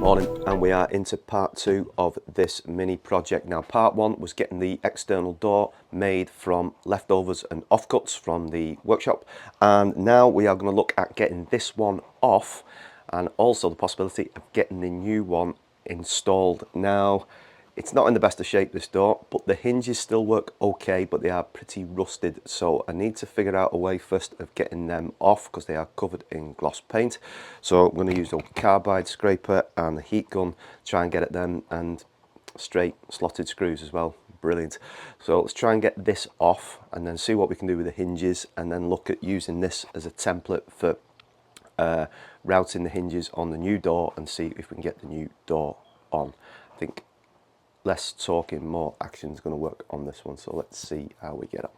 Morning, and we are into part 2 of this mini project. Now part 1 was getting the external door made from leftovers and offcuts from the workshop, and now we are going to look at getting this one off and also the possibility of getting the new one installed. Now it's not in the best of shape, this door, but the hinges still work okay, but they are pretty rusted, so I need to figure out a way first of getting them off because they are covered in gloss paint. So I'm going to use a carbide scraper and a heat gun, try and get at them, and straight slotted screws as well. Brilliant. So let's try and get this off and then see what we can do with the hinges, and then look at using this as a template for routing the hinges on the new door and see if we can get the new door on. I think less talking, more action is going to work on this one, so let's see how we get on.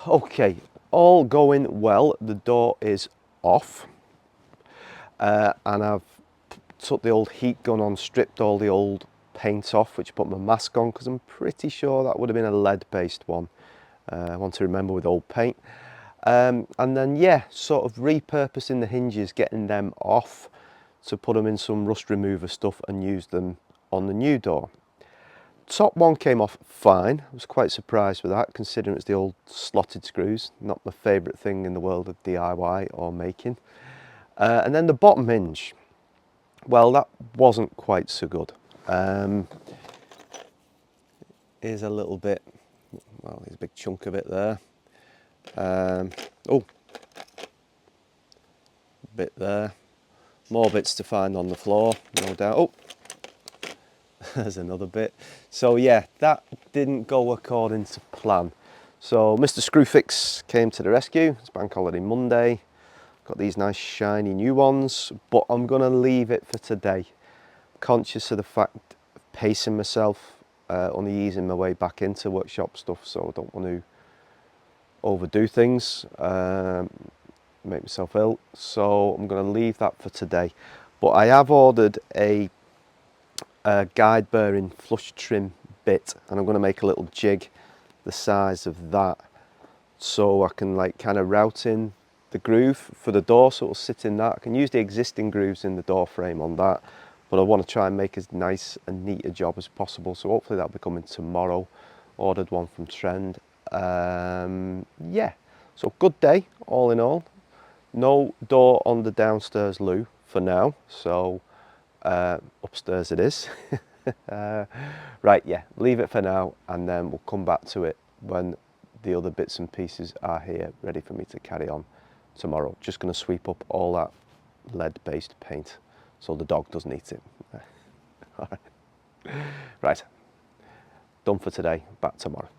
Okay, all going well. The door is off, and I've took the old heat gun on, stripped all the old paint off, which put my mask on because I'm pretty sure that would have been a lead based one. I want to remember with old paint. And then yeah, sort of repurposing the hinges, getting them off to put them in some rust remover stuff and use them on the new door. Top one came off fine. I was quite surprised with that, considering it's the old slotted screws. Not my favourite thing in the world of DIY or making. And then the bottom hinge, well, that wasn't quite so good. Here's a little bit, well, there's a big chunk of it there. Oh, bit there. More bits to find on the floor, no doubt. Oh, there's another bit. So yeah, that didn't go according to plan. So Mr. Screwfix came to the rescue. It's Bank Holiday Monday. Got these nice shiny new ones, but I'm gonna leave it for today. Conscious of the fact of pacing myself, only easing my way back into workshop stuff, so I don't want to overdo things, make myself ill. So I'm gonna leave that for today. But I have ordered a guide bearing flush trim bit, and I'm going to make a little jig the size of that, so I can like kind of route in the groove for the door, so it'll sit in that. I can use the existing grooves in the door frame on that, but I want to try and make as nice and neat a job as possible, so hopefully that'll be coming tomorrow. Ordered one from Trend. Yeah, so good day all in all. No door on the downstairs loo for now, so upstairs it is. Right, yeah, leave it for now, and then we'll come back to it when the other bits and pieces are here ready for me to carry on tomorrow. Just going to sweep up all that lead based paint so the dog doesn't eat it. All right. Right, done for today, back tomorrow.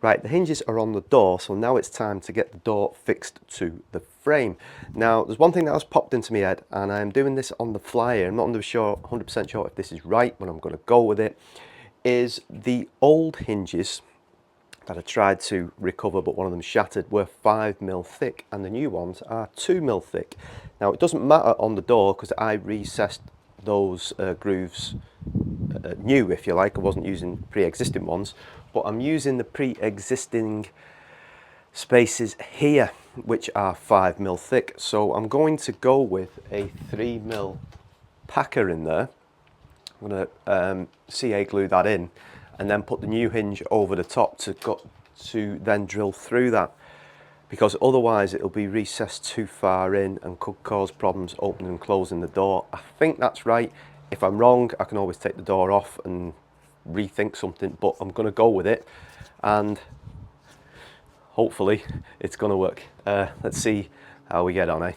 Right, the hinges are on the door, so now it's time to get the door fixed to the frame. Now, there's one thing that has popped into my head, and I'm doing this on the fly here. I'm not 100% sure if this is right, but I'm going to go with it. Is the old hinges that I tried to recover, but one of them shattered, were 5mm thick, and the new ones are 2mm thick. Now, it doesn't matter on the door because I recessed those grooves new, if you like. I wasn't using pre-existing ones, but I'm using the pre-existing spaces here, which are 5mm thick. So I'm going to go with a 3mm packer in there. I'm going to CA glue that in and then put the new hinge over the top to then drill through that, because otherwise it'll be recessed too far in and could cause problems opening and closing the door. I think that's right. If I'm wrong, I can always take the door off and rethink something, but I'm going to go with it and hopefully it's going to work. Let's see how we get on, eh?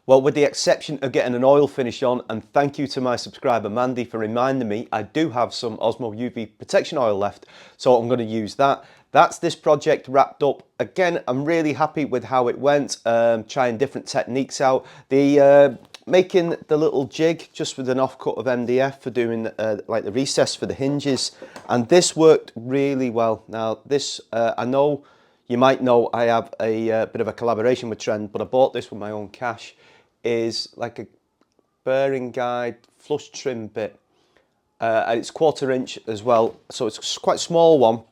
Well, with the exception of getting an oil finish on, and thank you to my subscriber Mandy for reminding me, I do have some Osmo UV protection oil left, so I'm going to use that. That's this project wrapped up. Again, I'm really happy with how it went, trying different techniques out. The making the little jig just with an offcut of MDF for doing like the recess for the hinges, and this worked really well. Now this, I know you might know I have a bit of a collaboration with Trend, but I bought this with my own cash. Is like a bearing guide flush trim bit, and it's 1/4 inch as well, so it's quite a small one,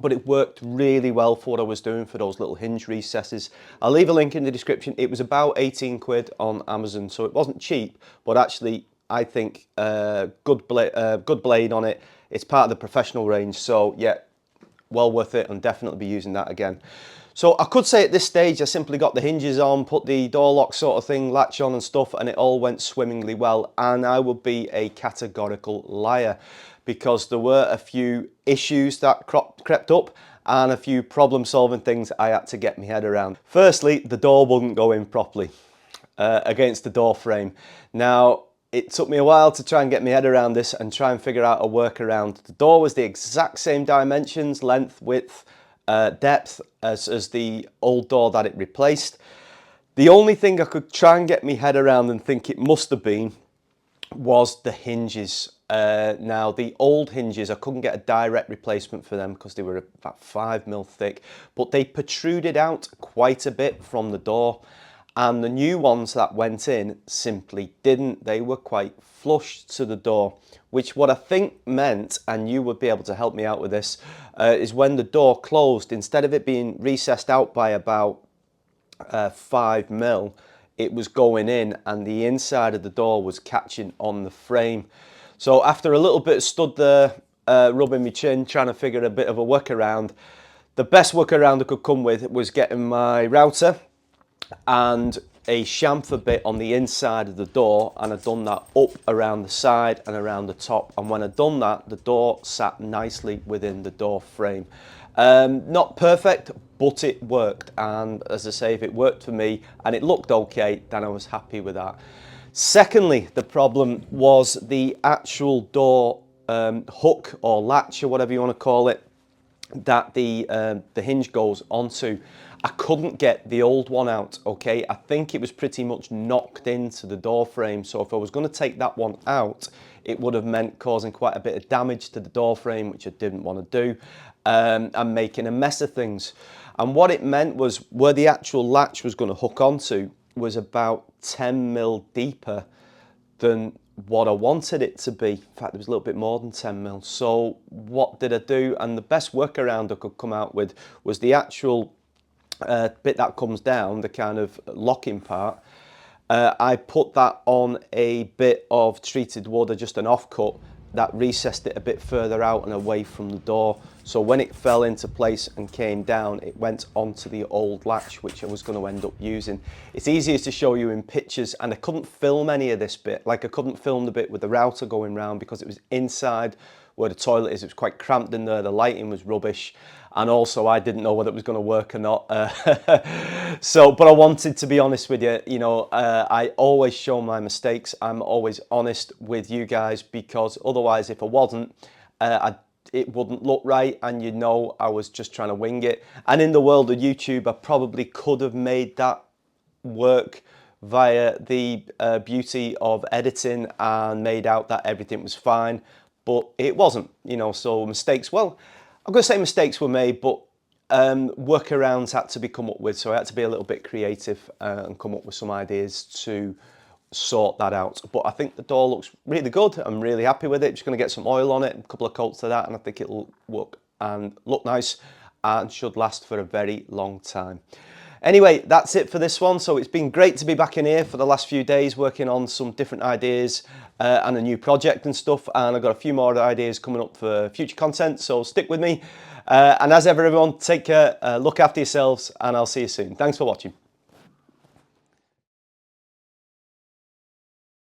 but it worked really well for what I was doing for those little hinge recesses. I'll leave a link in the description. It was about 18 quid on Amazon, so it wasn't cheap, but actually I think good blade on it. It's part of the professional range, so yeah, well worth it, and definitely be using that again. So I could say at this stage I simply got the hinges on, put the door lock sort of thing, latch on and stuff, and it all went swimmingly well, and I would be a categorical liar, because there were a few issues that crept up and a few problem solving things I had to get my head around. Firstly, the door wouldn't go in properly against the door frame. Now, it took me a while to try and get my head around this and try and figure out a workaround. The door was the exact same dimensions, length, width, depth as the old door that it replaced. The only thing I could try and get my head around and think it must have been was the hinges. Now the old hinges, I couldn't get a direct replacement for them because they were about 5mm thick, but they protruded out quite a bit from the door, and the new ones that went in simply didn't. They were quite flush to the door, which what I think meant, and you would be able to help me out with this, is when the door closed, instead of it being recessed out by about 5mm, it was going in and the inside of the door was catching on the frame. So after a little bit stood there rubbing my chin, trying to figure a bit of a workaround, the best workaround I could come with was getting my router and a chamfer bit on the inside of the door, and I'd done that up around the side and around the top, and when I'd done that, the door sat nicely within the door frame. Not perfect, but it worked, and as I say, if it worked for me and it looked okay, then I was happy with that. Secondly, the problem was the actual door hook or latch or whatever you want to call it that the hinge goes onto. I couldn't get the old one out, okay? I think it was pretty much knocked into the door frame, so if I was going to take that one out, it would have meant causing quite a bit of damage to the door frame, which I didn't want to do, and making a mess of things. And what it meant was where the actual latch was going to hook onto was about 10mm deeper than what I wanted it to be. In fact, it was a little bit more than 10mm. So what did I do? And the best workaround I could come out with was the actual bit that comes down, the kind of locking part. I put that on a bit of treated wood, or just an offcut, that recessed it a bit further out and away from the door. So when it fell into place and came down, it went onto the old latch, which I was going to end up using. It's easier to show you in pictures, and I couldn't film any of this bit. Like I couldn't film the bit with the router going round because it was inside where the toilet is. It was quite cramped in there, the lighting was rubbish, and also I didn't know whether it was going to work or not. But I wanted to be honest with you. You know, I always show my mistakes. I'm always honest with you guys, because otherwise if I wasn't, it wouldn't look right, and you know I was just trying to wing it. And in the world of YouTube, I probably could have made that work via the beauty of editing and made out that everything was fine, but it wasn't, you know. So mistakes, well, I'm going to say mistakes were made, but workarounds had to be come up with, so I had to be a little bit creative and come up with some ideas to sort that out. But I think the door looks really good. I'm really happy with it. Just going to get some oil on it, a couple of coats of that, and I think it'll work and look nice and should last for a very long time. Anyway, that's it for this one. So it's been great to be back in here for the last few days, working on some different ideas and a new project and stuff. And I've got a few more ideas coming up for future content, so stick with me. And as ever, everyone, take care, look after yourselves, and I'll see you soon. Thanks for watching.